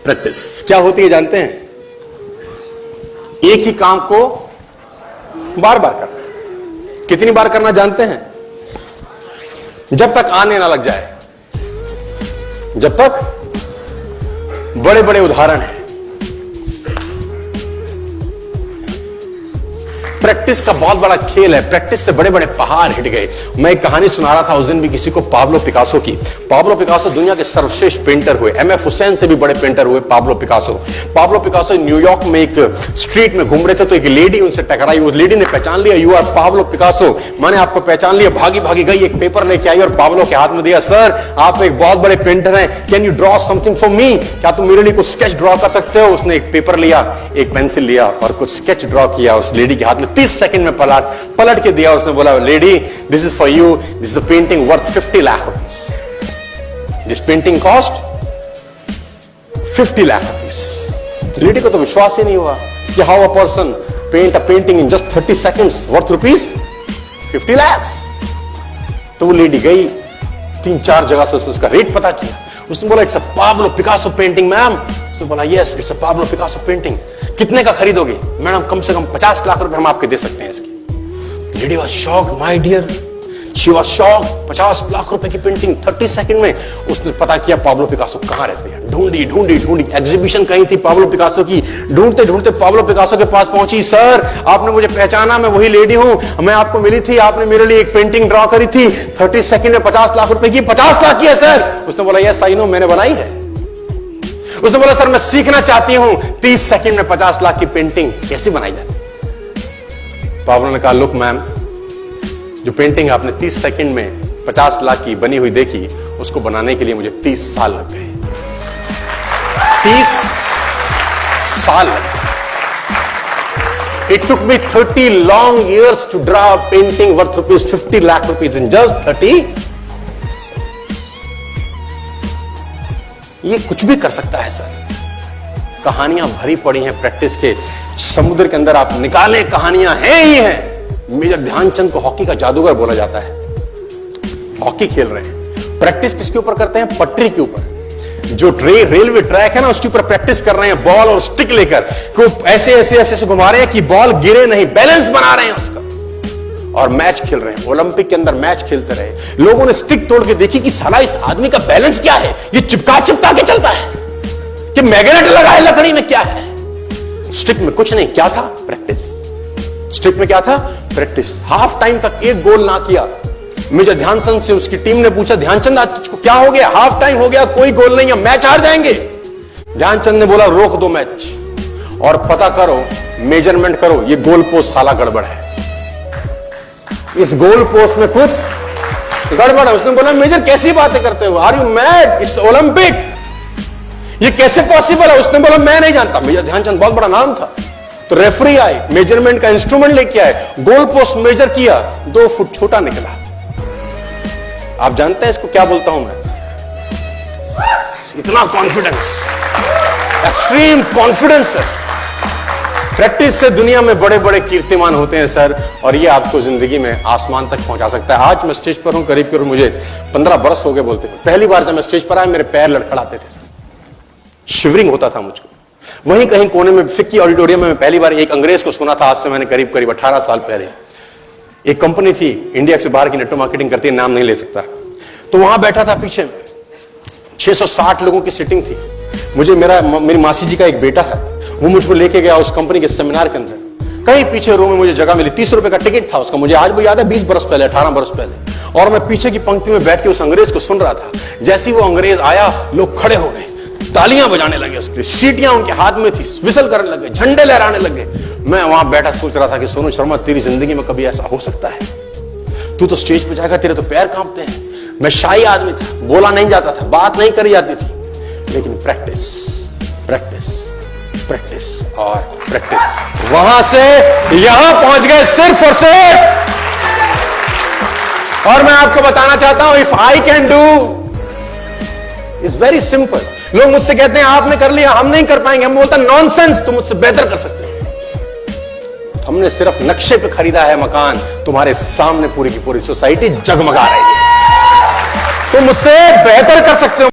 Practice क्या होती है जानते हैं? एक ही काम को बार बार करना। कितनी बार करना जानते हैं? जब तक आने ना लग जाए। जब तक बड़े बड़े उदाहरण हैं। प्रैक्टिस का बहुत बड़ा खेल है। प्रैक्टिस से बड़े बड़े पहाड़ हिट गए। मैं एक कहानी सुना रहा था उस दिन भी किसी को, पाब्लो पिकासो की। पाब्लो पिकासो दुनिया के सर्वश्रेष्ठ पेंटर हुए। एमएफ हुसैन से भी बड़े पेंटर हुए Pablo Picasso. Pablo Picasso New York में एक स्ट्रीट में घूम रहे थे तो एक लेडी उनसे टकराई। उस लेडी ने पहचान लिया, यू आर पाब्लो पिकासो, मैंने आपको पहचान लिया। भागी भागी गई, एक पेपर लेके आई और पाब्लो के हाथ में दिया। सर, आप एक बहुत बड़े पेंटर हैं, can you draw something for me? क्या तुम मेरे लिए कुछ स्केच ड्रॉ कर सकते हो? उसने एक पेपर लिया, एक पेंसिल लिया और कुछ स्केच ड्रॉ किया उस लेडी के हाथ में। 30 सेकंड में पलट के दिया। उसने बोला, lady, this is for you, this is a painting worth 50 lakh rupees. This painting cost 50 lakh rupees. Lady को तो विश्वास ही नहीं हुआ कि how a person paint a painting in just 30 seconds worth rupees 50 lakh. तो वो लेडी गई, 3-4 जगह से उसका रेट पता किया। उसने बोला, it's a Pablo Picasso painting ma'am. उसने बोला, yes, it's a Pablo Picasso painting. कितने का खरीदोगे? मैडम, कम से कम 50 लाख रुपए हम आपके दे सकते हैं इसकी। Lady was shocked, my dear, she was shocked. 50 lakh रुपए की पेंटिंग 30 सेकंड में। उसने पता किया पाब्लो पिकासो कहां रहते हैं। ढूंढी ढूंढी ढूंढी, एग्जीबिशन कहीं थी पाब्लो पिकासो की। ढूंढते ढूंढते पाब्लो पिकासो के पास पहुंची। सर, आपने मुझे पहचाना, मैं वही लेडी हूं, मैं आपको मिली थी, आपने मेरे लिए एक पेंटिंग ड्रॉ करी थी 30 सेकंड में 50 लाख रुपए की। 50 लाख की है सर? उसने बोला, यस आई नो, मैंने बनाई है। उसने बोला, सर मैं सीखना चाहती हूं 30 सेकंड में 50 लाख की पेंटिंग कैसी बनाई जाती। पाब्लो ने कहा, लुक मैम, जो पेंटिंग आपने 30 सेकंड में 50 लाख की बनी हुई देखी, उसको बनाने के लिए मुझे 30 साल लग गए। 30 साल लग गए। It took me 30 long years to draw a painting worth rupees 50 lakh rupees in just 30। ये कुछ भी कर सकता है सर। कहानियां भरी पड़ी हैं प्रैक्टिस के समुद्र के अंदर। आप निकाले, कहानियां हैं ही हैं। मेजर ध्यानचंद को हॉकी का जादूगर बोला जाता है। हॉकी खेल रहे हैं, प्रैक्टिस किसके ऊपर करते हैं? पटरी के ऊपर। जो रेलवे ट्रैक है ना, उसके ऊपर प्रैक्टिस कर रहे हैं, बॉल और स्टिक लेकर को ऐसे ऐसे ऐसे घुमा रहे हैं कि बॉल गिरे नहीं, बैलेंस बना रहे हैं उसका। और मैच खेल रहे हैं। ओलंपिक के अंदर मैच खेलते रहे। लोगों ने स्टिक तोड़ के देखी कि साला इस आदमी का बैलेंस क्या है, ये चिपका चिपका के चलता है कि मैग्नेट लगा है लकड़ी में, क्या है? स्टिक में कुछ नहीं, क्या था? प्रैक्टिस। स्टिक में क्या था? प्रैक्टिस। हाफ टाइम तक एक गोल ना किया। मेजर ध्यानचंद से उसकी टीम ने पूछा, ध्यानचंद आज तुझको क्या हो गया? हाफ टाइम हो गया, कोई गोल नहीं है, मैच हार जाएंगे। ध्यानचंद ने बोला, रोक दो मैच और पता करो, मेजरमेंट करो, ये गोल पोस्ट साला गड़बड़ है, इस गोल पोस्ट में कुछ गड़बड़ है। उसने बोला, मेजर कैसी बातें करते हो? Are you mad? It's Olympic, ये कैसे पॉसिबल है? उसने बोला, मैं नहीं जानता। मेजर ध्यानचंद बहुत बड़ा नाम था। तो रेफरी आए, मेजरमेंट का इंस्ट्रूमेंट लेके आए, गोल पोस्ट मेजर किया, 2 फुट छोटा निकला। आप जानते हैं इसको क्या बोलता हूं मैं? इतना कॉन्फिडेंस, एक्सट्रीम कॉन्फिडेंस है। प्रैक्टिस से दुनिया में बड़े बड़े कीर्तिमान होते हैं सर, और ये आपको जिंदगी में आसमान तक पहुंचा सकता है। आज मैं स्टेज पर हूं, करीब मुझे 15 बरस हो गए बोलते हैं। पहली बार जब मैं स्टेज पर आया, मेरे पैर लड़खड़ाते थे सर, शिवरिंग होता था मुझको। वहीं कहीं कोने में फिक्की ऑडिटोरियम में मैं पहली बार एक अंग्रेज को सुना था। आज से मैंने करीब 18 साल पहले। एक कंपनी थी इंडिया से बाहर की, नेटो मार्केटिंग करती है, नाम नहीं ले सकता। तो वहां बैठा था, पीछे में 660 लोगों की सीटिंग थी। मुझे मेरी मासी जी का एक बेटा है, वो मुझको लेके गया उस कंपनी के सेमिनार के अंदर। कहीं पीछे रो में मुझे जगह मिली। 30 रुपए का टिकट था उसका, मुझे आज भी याद है, 20 बरस पहले, 18 बरस पहले। और मैं पीछे की पंक्ति में बैठ के उस अंग्रेज को सुन रहा था। जैसे ही वो अंग्रेज आया, लोग खड़े हो गए, तालियां बजाने लगे उसके लिए, सीटियां उनके हाथ में थी, विसल करने लगे, झंडे लहराने लगे। मैं वहां बैठा सोच रहा था कि सोनू शर्मा, तेरी जिंदगी में कभी ऐसा हो सकता है? तू तो स्टेज पे जाएगा, तेरे तो पैर कांपते हैं। मैं शाही आदमी था, बोला नहीं जाता था, बात नहीं करी जाती थी, लेकिन प्रैक्टिस प्रैक्टिस प्रैक्टिस और प्रैक्टिस, वहां से यहां पहुंच गए सिर्फ और सिर्फ। और मैं आपको बताना चाहता हूं, if I can do, it's very simple. लोग मुझसे कहते हैं आपने कर लिया, हम नहीं कर पाएंगे। हम बोलते हैं नॉनसेंस, तुम मुझसे बेहतर कर सकते हैं। हमने सिर्फ नक्शे पे खरीदा है मकान, तुम्हारे सामने पूरी की पूरी सोसाइटी जगमगा रही है। तुम मुझसे बेहतर कर सकते हो।